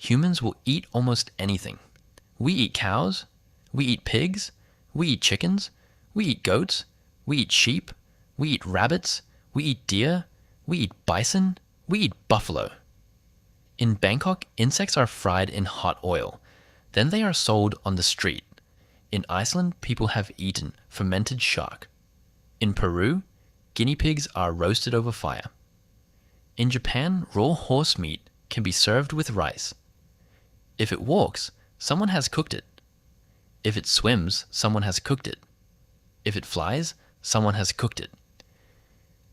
Humans will eat almost anything. We eat cows, we eat pigs, we eat chickens, we eat goats, we eat sheep, we eat rabbits, we eat deer, we eat bison, we eat buffalo. In Bangkok, insects are fried in hot oil. Then they are sold on the street. In Iceland, people have eaten fermented shark. In Peru, guinea pigs are roasted over fire. In Japan, raw horse meat can be served with rice. If it walks, someone has cooked it. If it swims, someone has cooked it. If it flies, someone has cooked it.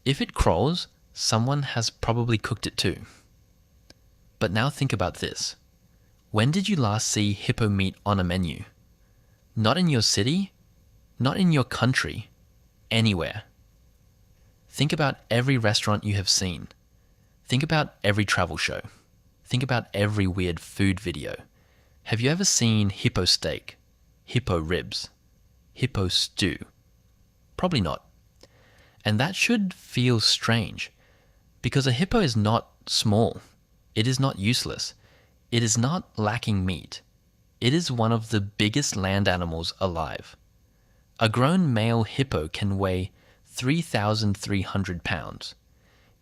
If it crawls, someone has probably cooked it too. But now think about this. When did you last see hippo meat on a menu? Not in your city, not in your country, anywhere. Think about every restaurant you have seen. Think about every travel show. Think about every weird food video. Have you ever seen hippo steak, hippo ribs, hippo stew? Probably not. And that should feel strange, because a hippo is not small. It is not useless. It is not lacking meat. It is one of the biggest land animals alive. A grown male hippo can weigh 3,300 pounds.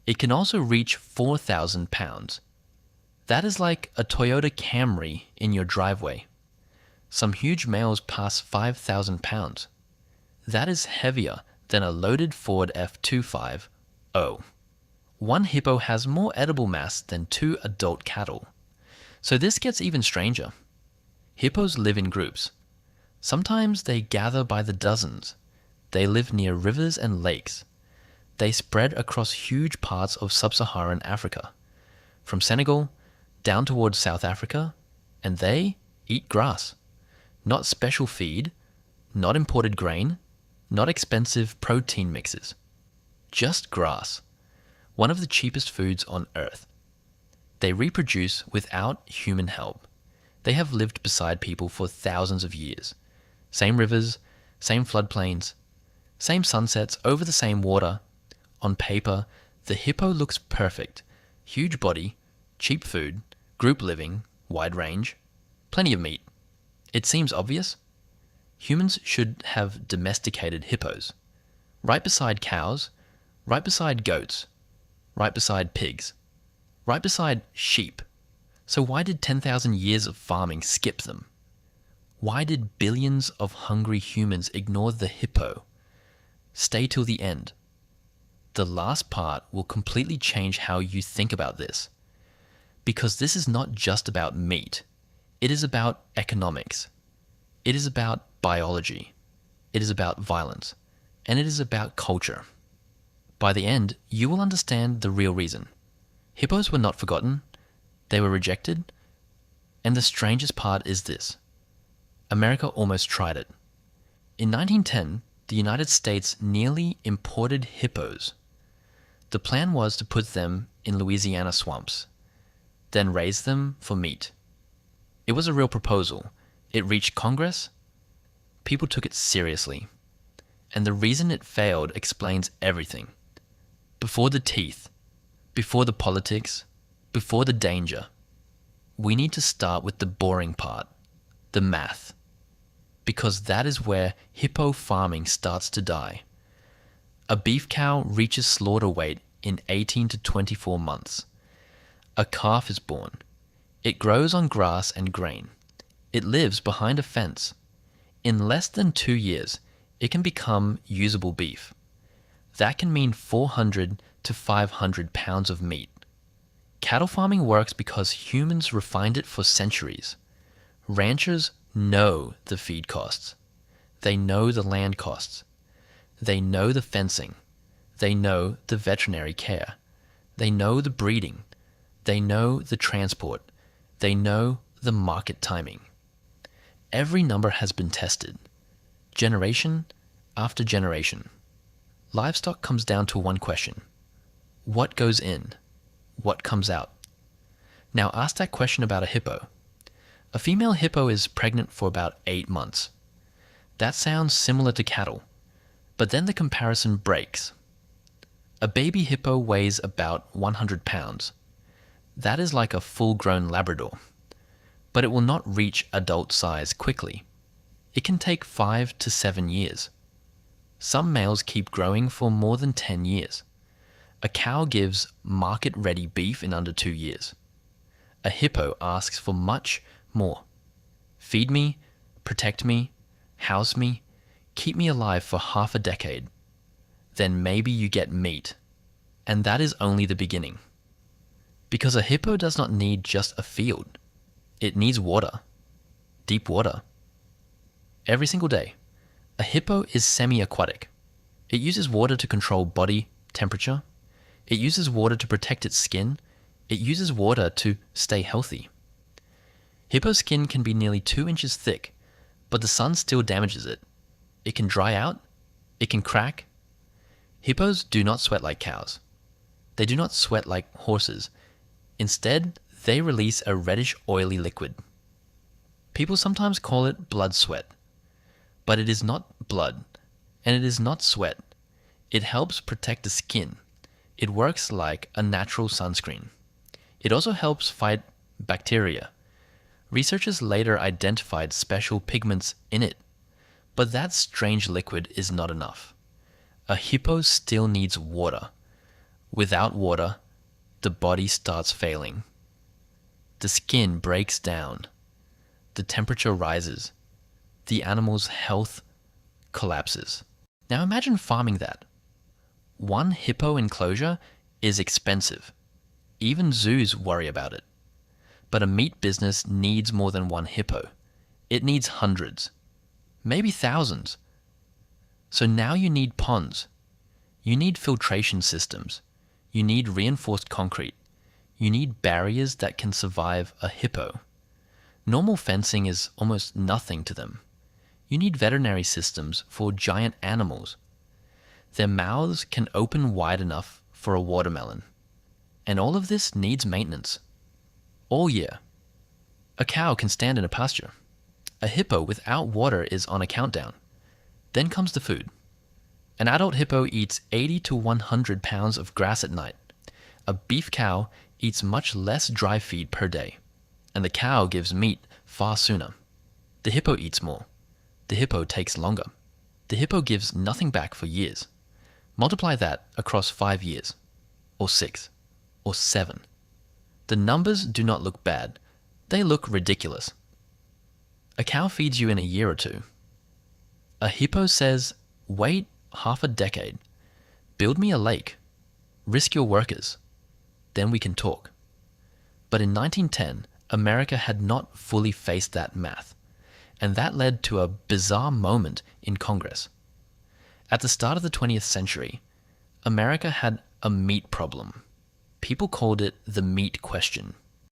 It can also reach 4,000 pounds. That is like a Toyota Camry in your driveway. Some huge males pass 5,000 pounds. That is heavier than a loaded Ford F-250. One hippo has more edible mass than 2 adult cattle. So this gets even stranger. Hippos live in groups. Sometimes they gather by the dozens. They live near rivers and lakes. They spread across huge parts of sub-Saharan Africa, from Senegal down towards South Africa, and they eat grass. Not special feed, not imported grain, not expensive protein mixes. Just grass. One of the cheapest foods on earth. They reproduce without human help. They have lived beside people for thousands of years. Same rivers, same floodplains, same sunsets over the same water. On paper, the hippo looks perfect. Huge body, cheap food, group living, wide range, plenty of meat. It seems obvious. Humans should have domesticated hippos. Right beside cows, right beside goats, right beside pigs, right beside sheep. So why did 10,000 years of farming skip them? Why did billions of hungry humans ignore the hippo? Stay till the end. The last part will completely change how you think about this. Because this is not just about meat. It is about economics. It is about biology. It is about violence. And it is about culture. By the end, you will understand the real reason. Hippos were not forgotten. They were rejected. And the strangest part is this. America almost tried it. In 1910, the United States nearly imported hippos. The plan was to put them in Louisiana swamps, then raise them for meat. It was a real proposal. It reached Congress. People took it seriously. And the reason it failed explains everything. Before the teeth, before the politics, before the danger, we need to start with the boring part, the math. Because that is where hippo farming starts to die. A beef cow reaches slaughter weight in 18 to 24 months. A calf is born. It grows on grass and grain. It lives behind a fence. In less than 2 years, it can become usable beef. That can mean 400 to 500 pounds of meat. Cattle farming works because humans refined it for centuries. Ranchers know the feed costs. They know the land costs. They know the fencing. They know the veterinary care. They know the breeding. They know the transport. They know the market timing. Every number has been tested, generation after generation. Livestock comes down to one question. What goes in? What comes out? Now ask that question about a hippo. A female hippo is pregnant for about 8 months. That sounds similar to cattle, but then the comparison breaks. A baby hippo weighs about 100 pounds. That is like a full-grown Labrador. but it will not reach adult size quickly. It can take 5 to 7 years. Some males keep growing for more than 10 years. A cow gives market-ready beef in under 2 years. A hippo asks for much more. Feed me, protect me, house me, keep me alive for half a decade. Then maybe you get meat. And that is only the beginning. Because a hippo does not need just a field. It needs water. Deep water. Every single day. A hippo is semi-aquatic. It uses water to control body temperature. It uses water to protect its skin. It uses water to stay healthy. Hippo skin can be nearly 2 inches thick, but the sun still damages it. It can dry out. It can crack. Hippos do not sweat like cows. They do not sweat like horses. Instead, they release a reddish oily liquid. People sometimes call it blood sweat. But it is not blood, and it is not sweat. It helps protect the skin. It works like a natural sunscreen. It also helps fight bacteria. Researchers later identified special pigments in it. But that strange liquid is not enough. A hippo still needs water. Without water, the body starts failing. The skin breaks down. The temperature rises. The animal's health collapses. Now imagine farming that. One hippo enclosure is expensive. Even zoos worry about it. But a meat business needs more than one hippo. It needs hundreds, maybe thousands. So now you need ponds. You need filtration systems. You need reinforced concrete. You need barriers that can survive a hippo. Normal fencing is almost nothing to them. You need veterinary systems for giant animals. Their mouths can open wide enough for a watermelon. And all of this needs maintenance. All year. A cow can stand in a pasture. A hippo without water is on a countdown. Then comes the food. An adult hippo eats 80 to 100 pounds of grass at night. A beef cow eats much less dry feed per day. And the cow gives meat far sooner. The hippo eats more. The hippo takes longer. The hippo gives nothing back for years. Multiply that across 5 years, or 6, or 7. The numbers do not look bad. They look ridiculous. A cow feeds you in a year or 2. A hippo says, wait half a decade. Build me a lake. Risk your workers. Then we can talk. But in 1910, America had not fully faced that math. And that led to a bizarre moment in Congress. At the start of the 20th century, America had a meat problem. People called it the meat question.